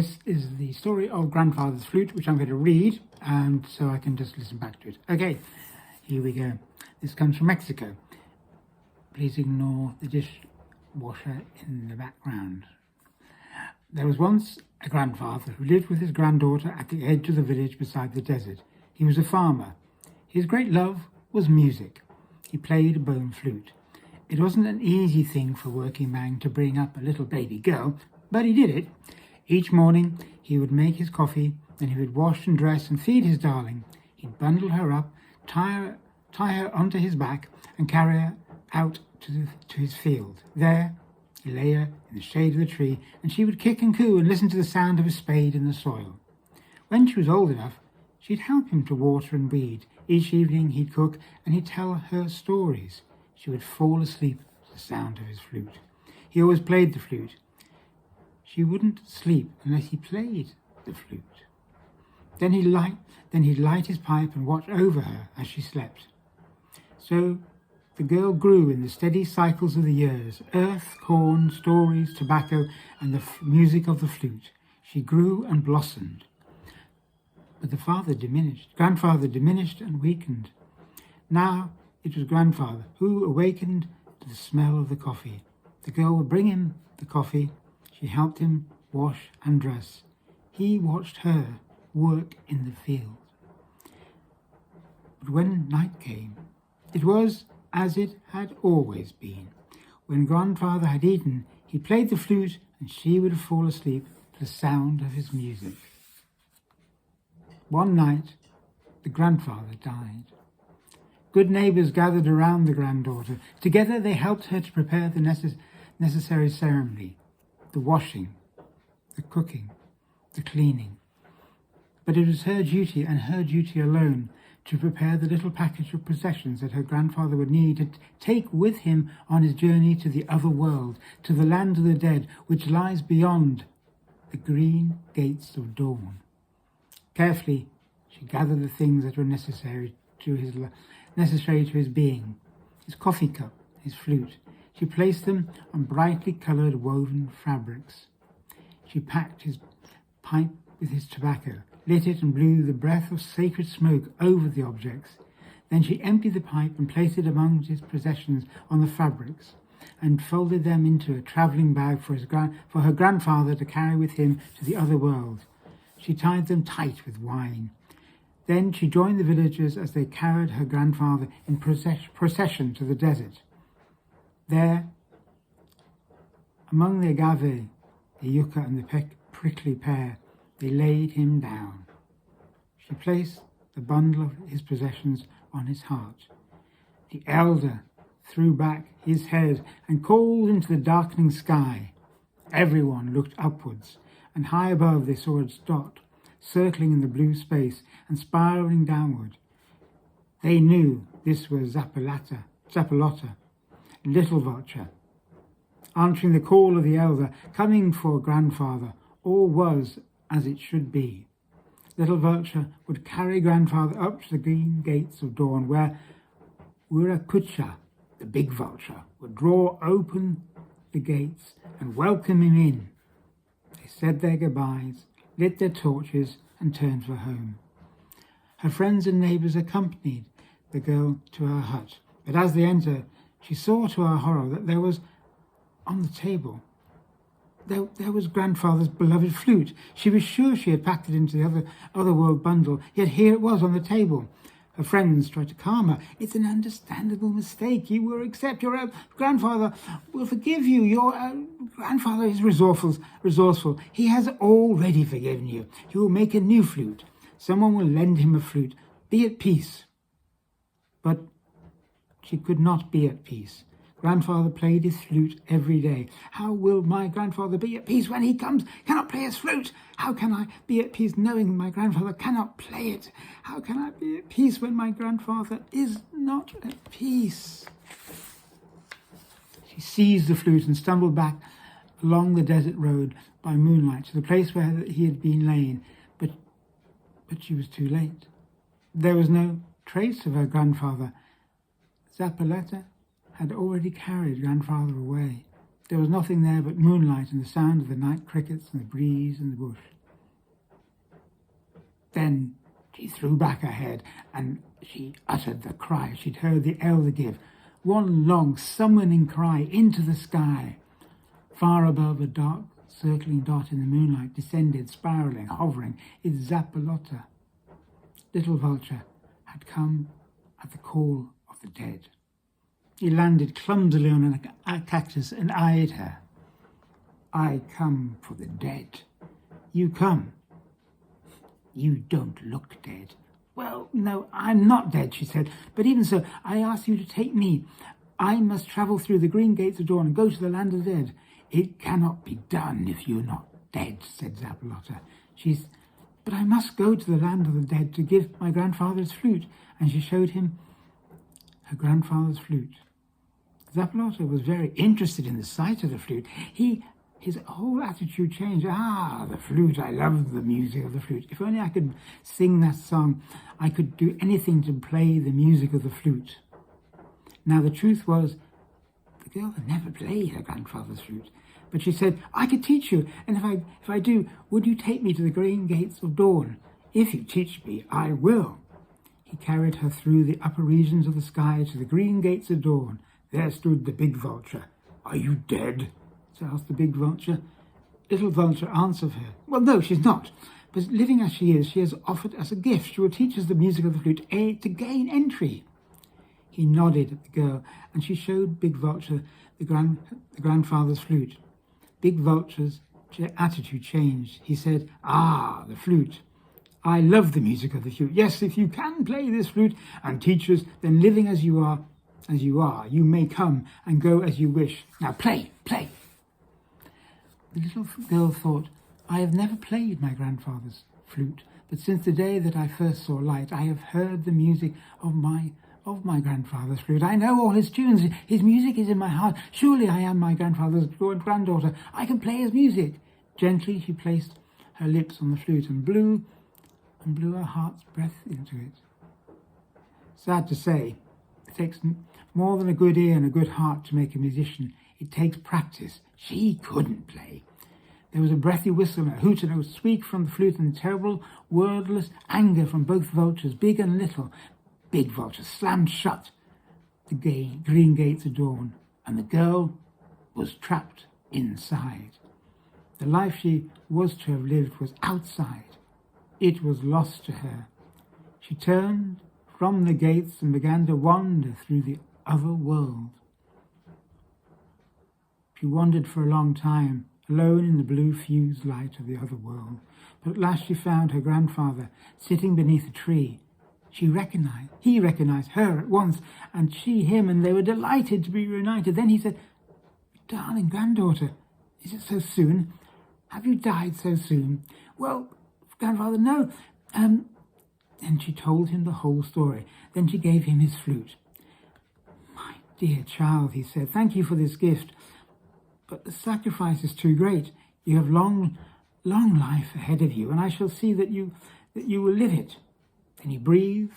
This is the story of Grandfather's Flute, which I'm going to read, and so I can just listen back to it. Okay, here we go. This comes from Mexico. Please ignore the dishwasher in the background. There was once a grandfather who lived with his granddaughter at the edge of the village beside the desert. He was a farmer. His great love was music. He played a bone flute. It wasn't an easy thing for a working man to bring up a little baby girl, but he did it. Each morning he would make his coffee, then he would wash and dress and feed his darling. He'd bundle her up, tie her onto his back and carry her out to his field. There he lay her in the shade of the tree, and she would kick and coo and listen to the sound of his spade in the soil. When she was old enough, she'd help him to water and weed. Each evening he'd cook and he'd tell her stories. She would fall asleep to the sound of his flute. He always played the flute. She wouldn't sleep unless he played the flute. Then he'd light his pipe and watch over her as she slept. So the girl grew in the steady cycles of the years: earth, corn, stories, tobacco, and the music of the flute. She grew and blossomed. But grandfather diminished and weakened. Now it was grandfather who awakened to the smell of the coffee. The girl would bring him the coffee. She helped him wash and dress. He watched her work in the field. But when night came, it was as it had always been. When grandfather had eaten, he played the flute and she would fall asleep to the sound of his music. One night, the grandfather died. Good neighbours gathered around the granddaughter. Together they helped her to prepare the necessary ceremony: the washing, the cooking, the cleaning. But it was her duty, and her duty alone, to prepare the little package of possessions that her grandfather would need to take with him on his journey to the other world, to the land of the dead, which lies beyond the green gates of dawn. Carefully, she gathered the things that were necessary to his being: his coffee cup, his flute. She placed them on brightly coloured woven fabrics. She packed his pipe with his tobacco, lit it and blew the breath of sacred smoke over the objects. Then she emptied the pipe and placed it among his possessions on the fabrics, and folded them into a travelling bag for her grandfather to carry with him to the other world. She tied them tight with wine. Then she joined the villagers as they carried her grandfather in procession to the desert. There, among the agave, the yucca and the prickly pear, they laid him down. She placed the bundle of his possessions on his heart. The elder threw back his head and called into the darkening sky. Everyone looked upwards, and high above they saw a dot circling in the blue space and spiraling downward. They knew this was Zapalotta, little vulture, answering the call of the elder, coming for grandfather. All was as it should be. Little vulture would carry grandfather up to the green gates of dawn, where Wirakucha, the big vulture, would draw open the gates and welcome him in. They said their goodbyes, lit their torches, and turned for home. Her friends and neighbours accompanied the girl to her hut, but as they entered, she saw to her horror that there was on the table, there was grandfather's beloved flute. She was sure she had packed it into the other world bundle, yet here it was on the table. Her friends tried to calm her. It's an understandable mistake. You will accept. Your grandfather will forgive you. Your grandfather is resourceful. He has already forgiven you. He will make a new flute. Someone will lend him a flute. Be at peace. But she could not be at peace. Grandfather played his flute every day. How will my grandfather be at peace when he cannot play his flute? How can I be at peace knowing my grandfather cannot play it? How can I be at peace when my grandfather is not at peace? She seized the flute and stumbled back along the desert road by moonlight to the place where he had been laying, but she was too late. There was no trace of her grandfather. Zapaletta had already carried grandfather away. There was nothing there but moonlight and the sound of the night crickets and the breeze in the bush. Then she threw back her head and she uttered the cry she'd heard the elder give, one long summoning cry into the sky. Far above, a dark circling dot in the moonlight descended, spiralling, hovering. It's Zapalotta. Little Vulture had come at the call of the dead. He landed clumsily on a cactus and eyed her. I come for the dead. You come. You don't look dead. Well, no, I'm not dead, she said, but even so, I ask you to take me. I must travel through the green gates of dawn and go to the land of the dead. It cannot be done if you're not dead, said Zapalotta. But I must go to the land of the dead to give my grandfather's flute. And she showed him her grandfather's flute. Zapalotta was very interested in the sight of the flute. His whole attitude changed. Ah, the flute, I love the music of the flute. If only I could sing that song, I could do anything to play the music of the flute. Now, the truth was, the girl had never played her grandfather's flute. But she said, I could teach you, and if I do, would you take me to the green gates of dawn? If you teach me, I will. He carried her through the upper regions of the sky to the green gates of dawn. There stood the big vulture. Are you dead? Asked the big vulture. Little Vulture answered her. Well, no, she's not. But living as she is, she has offered us a gift. She will teach us the music of the flute to gain entry. He nodded at the girl, and she showed Big Vulture the grandfather's flute. Big Vulture's attitude changed. He said, Ah, the flute. I love the music of the flute. Yes, if you can play this flute and teach us, then living as you are, you may come and go as you wish. Now play, play. The little girl thought, I have never played my grandfather's flute, but since the day that I first saw light, I have heard the music of my grandfather's flute. I know all his tunes. His music is in my heart. Surely I am my grandfather's granddaughter. I can play his music. Gently she placed her lips on the flute and blew her heart's breath into it. Sad to say, it takes more than a good ear and a good heart to make a musician. It takes practice. She couldn't play. There was a breathy whistle and a hoot and a squeak from the flute and terrible, wordless anger from both vultures, big and little. Big Vulture slammed shut the green gates of dawn, and the girl was trapped inside. The life she was to have lived was outside. It was lost to her. She turned from the gates and began to wander through the other world. She wandered for a long time, alone in the blue fused light of the other world. But at last she found her grandfather sitting beneath a tree. He recognized her at once, and she him, and they were delighted to be reunited. Then he said, Darling granddaughter, is it so soon? Have you died so soon? Well, grandfather, no. And she told him the whole story. Then she gave him his flute. My dear child, he said, thank you for this gift. But the sacrifice is too great. You have long life ahead of you, and I shall see that you will live it. Then he breathed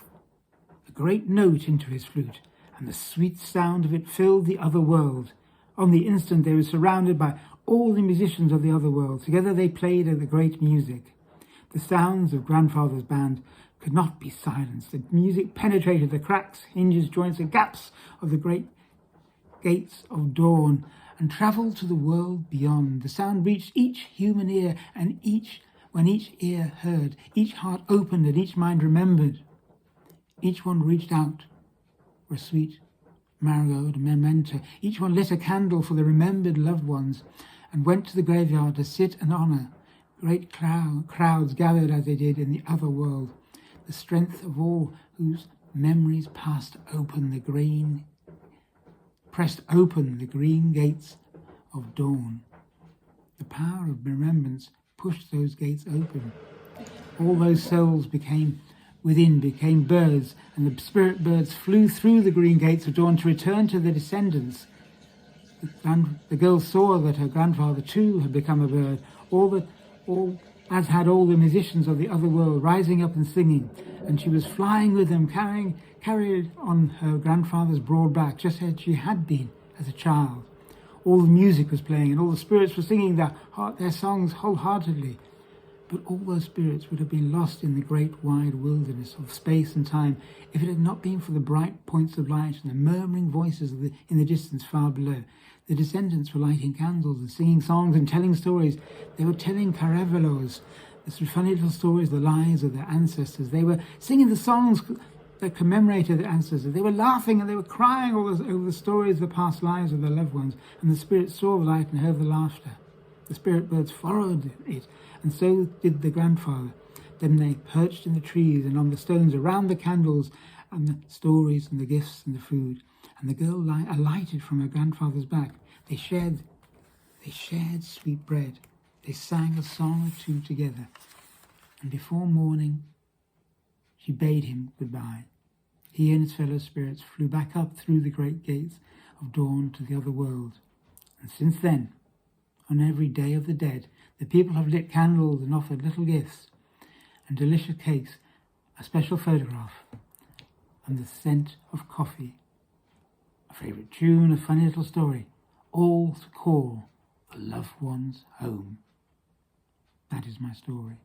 a great note into his flute, and the sweet sound of it filled the other world. On the instant they were surrounded by all the musicians of the other world. Together they played the great music. The sounds of grandfather's band could not be silenced. The music penetrated the cracks, hinges, joints, and gaps of the great gates of dawn, and travelled to the world beyond. The sound reached each human ear, and when each ear heard, each heart opened and each mind remembered. Each one reached out for a sweet marigold memento. Each one lit a candle for the remembered loved ones and went to the graveyard to sit and honour. Great crowds gathered as they did in the other world. The strength of all whose memories pressed open the green gates of dawn. The power of remembrance pushed those gates open. All those souls became birds, and the spirit birds flew through the green gates of dawn to return to their descendants. The girl saw that her grandfather too had become a bird, as had all the musicians of the other world, rising up and singing, and she was flying with them, carried on her grandfather's broad back, just as she had been as a child. All the music was playing and all the spirits were singing their songs wholeheartedly. But all those spirits would have been lost in the great wide wilderness of space and time if it had not been for the bright points of light and the murmuring voices in the distance far below. The descendants were lighting candles and singing songs and telling stories. They were telling caravelos, the funny little stories, the lives of their ancestors. They were singing the songs that commemorated their ancestors. They were laughing and they were crying over the stories of the past lives of their loved ones. And the spirits saw the light and heard the laughter. The spirit birds followed it, and so did the grandfather. Then they perched in the trees and on the stones around the candles and the stories and the gifts and the food. And the girl alighted from her grandfather's back. They shared sweet bread. They sang a song or two together. And before morning, she bade him goodbye. He and his fellow spirits flew back up through the great gates of dawn to the other world. And since then, on every Day of the Dead, the people have lit candles and offered little gifts and delicious cakes, a special photograph, and the scent of coffee, a favourite tune, a funny little story, all to call the loved ones home. That is my story.